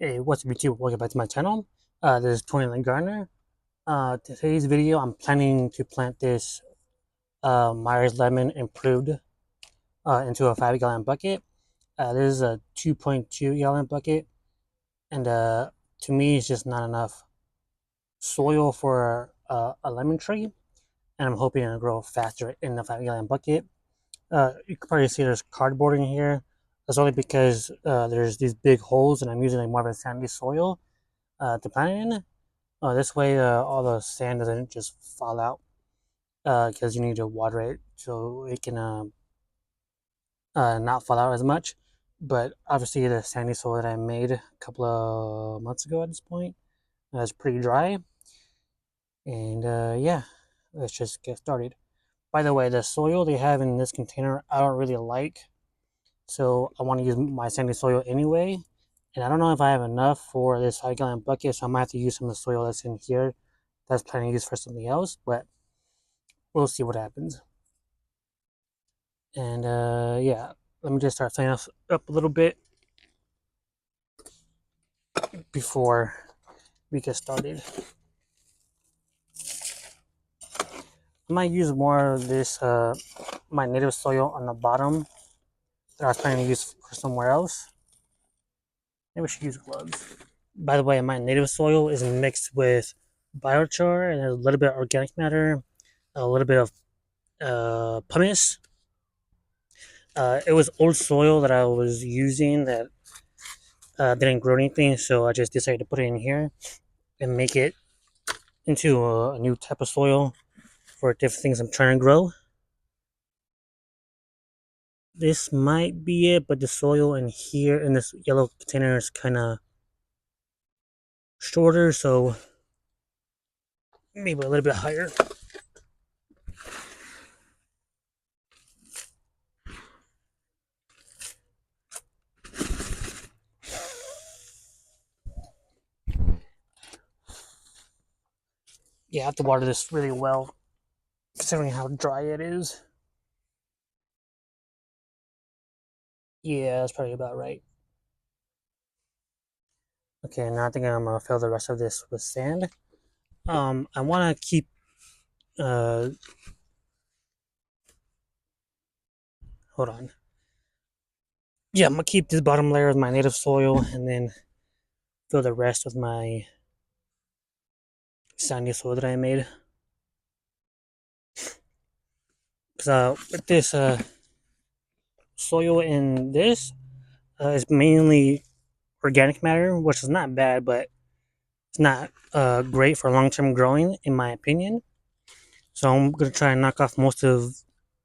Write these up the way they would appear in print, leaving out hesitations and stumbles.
Hey, what's up YouTube? Welcome back to my channel. This is Tony Lynn Garner. Today's video, I'm planning to plant this Myers Lemon Improved into a 5 gallon bucket. This is a 2.2 gallon bucket, and to me, it's just not enough soil for a lemon tree, and I'm hoping it'll grow faster in the 5 gallon bucket. You can probably see there's cardboard in here. That's only because there's these big holes, and I'm using like more of a sandy soil to plant it in. This way, all the sand doesn't just fall out because you need to water it so it can not fall out as much. But obviously, the sandy soil that I made a couple of months ago at this point is pretty dry. And yeah, let's just get started. By the way, the soil they have in this container, I don't really like. So I want to use my sandy soil anyway. And I don't know if I have enough for this 5 gallon bucket, so I might have to use some of the soil that's in here that's planning to use for something else. But we'll see what happens. And yeah, let me just start filling up a little bit before we get started. I might use more of this, my native soil on the bottom that I was planning to use for somewhere else. Maybe we should use gloves. By the way, my native soil is mixed with biochar and a little bit of organic matter, a little bit of pumice. It was old soil that I was using that didn't grow anything, so I just decided to put it in here and make it into a new type of soil for different things I'm trying to grow. This might be it, but the soil in here in this yellow container is kind of shorter, so maybe a little bit higher. Yeah, I have to water this really well, considering how dry it is. Yeah, that's probably about right. Okay, now I think I'm gonna fill the rest of this with sand. I want to keep. Uh, hold on. Yeah, I'm gonna keep this bottom layer of my native soil, and then fill the rest with my sandy soil that I made. Because with this soil in this is mainly organic matter, which is not bad, but it's not great for long term growing, in my opinion. So I'm gonna try and knock off most of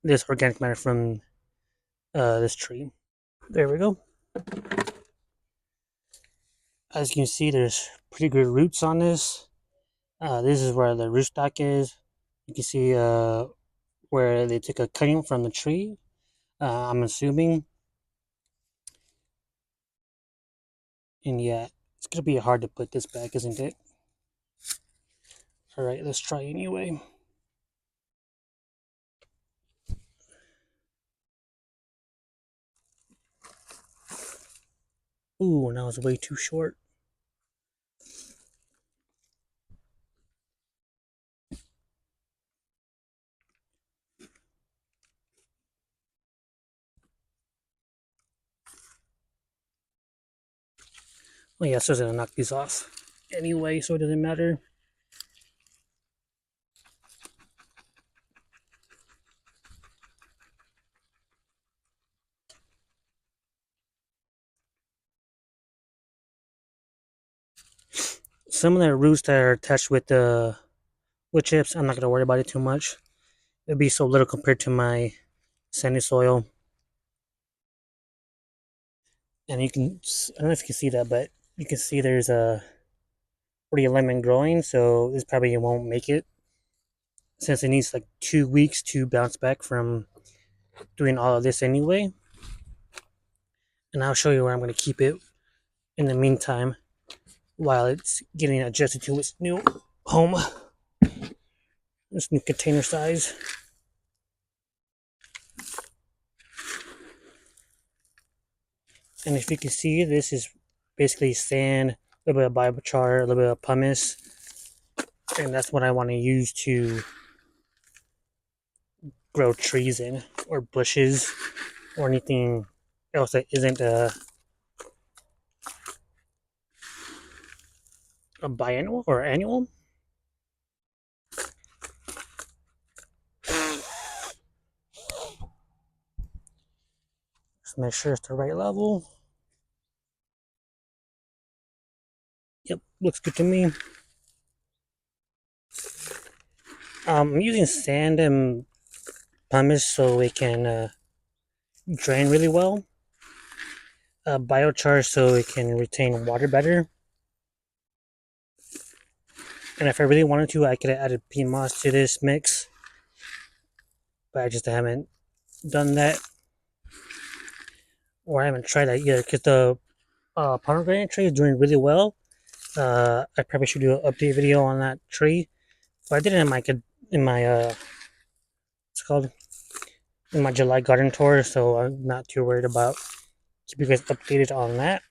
this organic matter from this tree. There we go. As you can see, there's pretty good roots on this. This is where the rootstock is. You can see where they took a cutting from the tree. I'm assuming, and yeah, it's gonna be hard to put this back, isn't it? All right, let's try anyway. Ooh, that was way too short. Well, yeah, so I'm gonna knock these off anyway, so it doesn't matter. Some of the roots that are attached with the wood chips, I'm not gonna worry about it too much. It'll be so little compared to my sandy soil. And you can, I don't know if you can see that, but you can see there's a pretty lemon growing, so this probably won't make it since it needs like 2 weeks to bounce back from doing all of this anyway. And I'll show you where I'm going to keep it in the meantime while it's getting adjusted to its new home, this new container size. And if you can see, this is basically sand, a little bit of biochar, a little bit of pumice, and that's what I want to use to grow trees in, or bushes, or anything else that isn't a biannual or annual. Just make sure it's the right level. Yep, looks good to me. I'm using sand and pumice so it can drain really well. Biochar so it can retain water better. And if I really wanted to, I could have added peat moss to this mix, but I just haven't done that, or I haven't tried that yet. Because the pomegranate tree is doing really well. I probably should do an update video on that tree. But I did it in my what's it called, in my July garden tour, so I'm not too worried about keep you guys updated on that.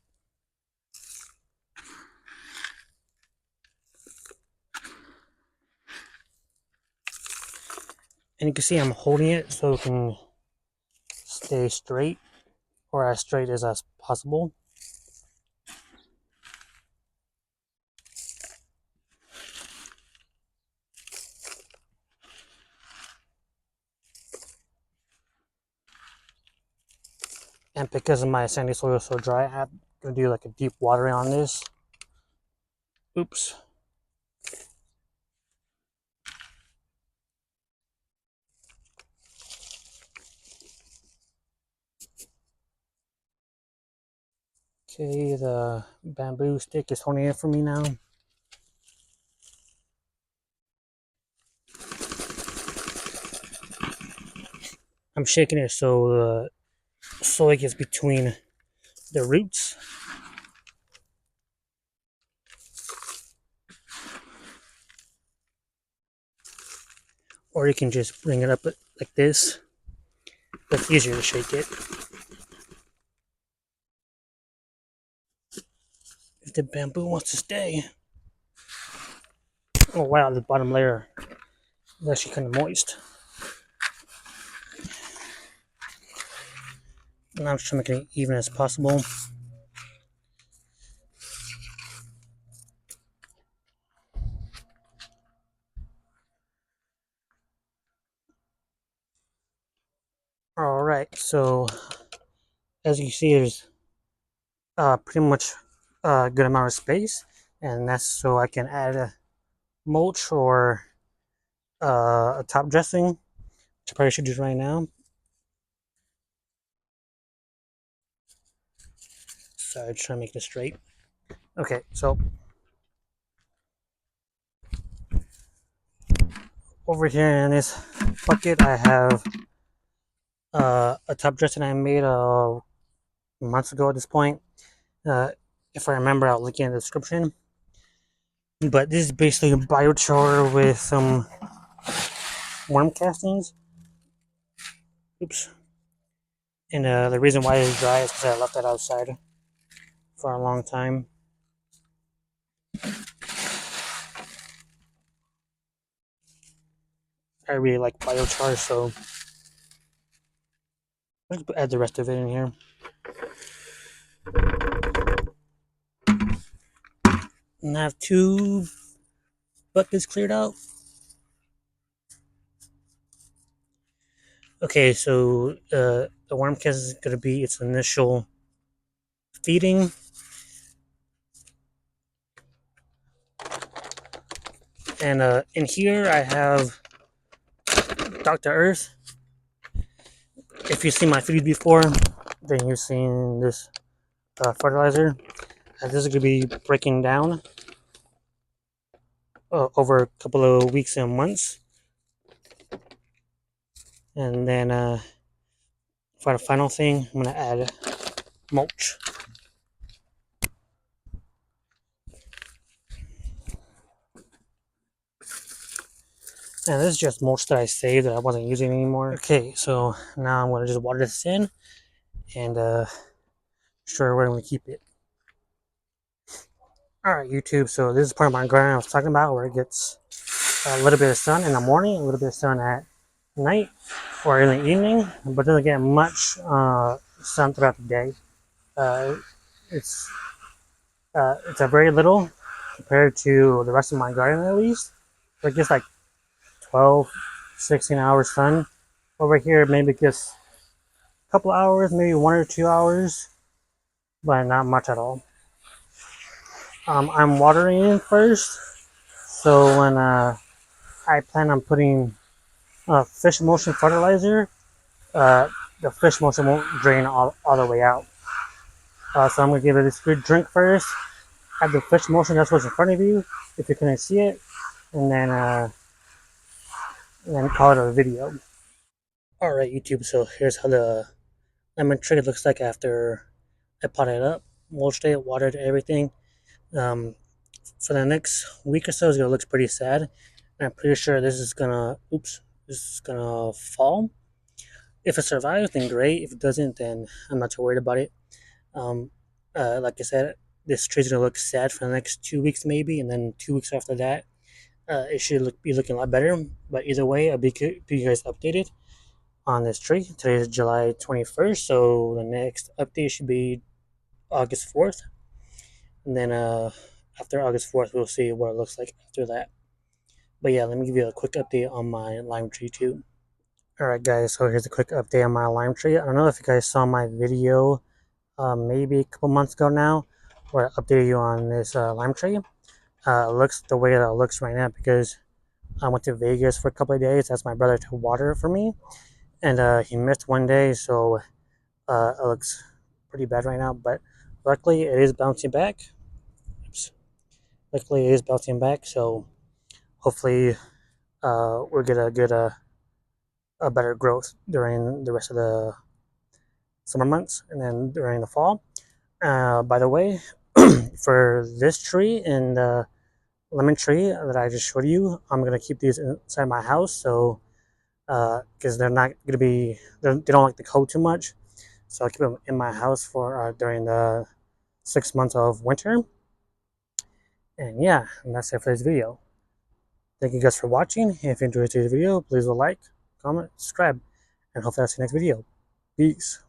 And you can see I'm holding it so it can stay straight, or as straight as possible. And because of my sandy soil is so dry, I'm gonna do like a deep watering on this. Oops. Okay, the bamboo stick is holding it for me now. I'm shaking it so the soil gets between the roots. Or you can just bring it up like this. But it's easier to shake it. If the bamboo wants to stay. Oh wow, the bottom layer is actually kind of moist. And I'm just trying to make it even as possible. Alright, so as you see, there's pretty much a good amount of space, and that's so I can add a mulch or a top dressing, which I probably should do right now. Sorry, trying to make this straight. Okay, so over here in this bucket, I have a top dressing I made months ago at this point. If I remember, I'll link in the description. But this is basically a biochar with some worm castings. Oops. And the reason why it's dry is because I left it outside for a long time. I really like biochar, so let's add the rest of it in here. And I have 2 buckets cleared out. Okay, so the worm cast is going to be its initial feeding. And in here I have Dr. Earth. If you've seen my videos before, then you've seen this fertilizer. This is going to be breaking down over a couple of weeks and months. And then for the final thing, I'm going to add mulch. And this is just mulch that I saved that I wasn't using anymore. Okay, so now I'm going to just water this in and sure where I'm going to keep it. Alright, YouTube, so this is part of my garden I was talking about where it gets a little bit of sun in the morning, a little bit of sun at night or in the evening, but doesn't get much sun throughout the day. Uh, it's it's a very little compared to the rest of my garden at least. It gets like 12, 16 hours sun. Over here, maybe it gets a couple hours, maybe 1 or 2 hours, but not much at all. I'm watering it first, so when I plan on putting fish emulsion fertilizer, uh, the fish emulsion won't drain all the way out. So I'm going to give it a good drink first, add the fish emulsion, that's what's in front of you, if you couldn't see it, and then call it a video. Alright YouTube, so here's how the lemon tree looks like after I potted it up, mulched it, watered everything. Um, for the next week or so, it's going to look pretty sad. And I'm pretty sure this is going to, this is going to fall. If it survives, then great. If it doesn't, then I'm not too worried about it. Um, like I said, this tree's gonna look sad for the next 2 weeks maybe, and then 2 weeks after that, it should be looking a lot better. But either way, I'll be you guys updated on this tree. Today is July 21st, so the next update should be August 4th, and then after August 4th, we'll see what it looks like after that. But yeah, let me give you a quick update on my lime tree too. Alright guys, so here's a quick update on my lime tree. I don't know if you guys saw my video maybe a couple months ago now, where I updated you on this lime tree. It looks the way that it looks right now because I went to Vegas for a couple of days. That's my brother to water it for me, and he missed one day, so it looks pretty bad right now. But luckily, it is bouncing back. Oops. Luckily, it is bouncing back, so hopefully, we'll get a good a better growth during the rest of the summer months, and then during the fall. By the way, for this tree and the lemon tree that I just showed you, I'm gonna keep these inside my house, so because they're not gonna be, they don't like the cold too much, so I'll keep them in my house for during the 6 months of winter. And yeah, and that's it for this video. Thank you guys for watching. If you enjoyed today's video, please like, comment, subscribe, and hopefully I'll see you next video. Peace.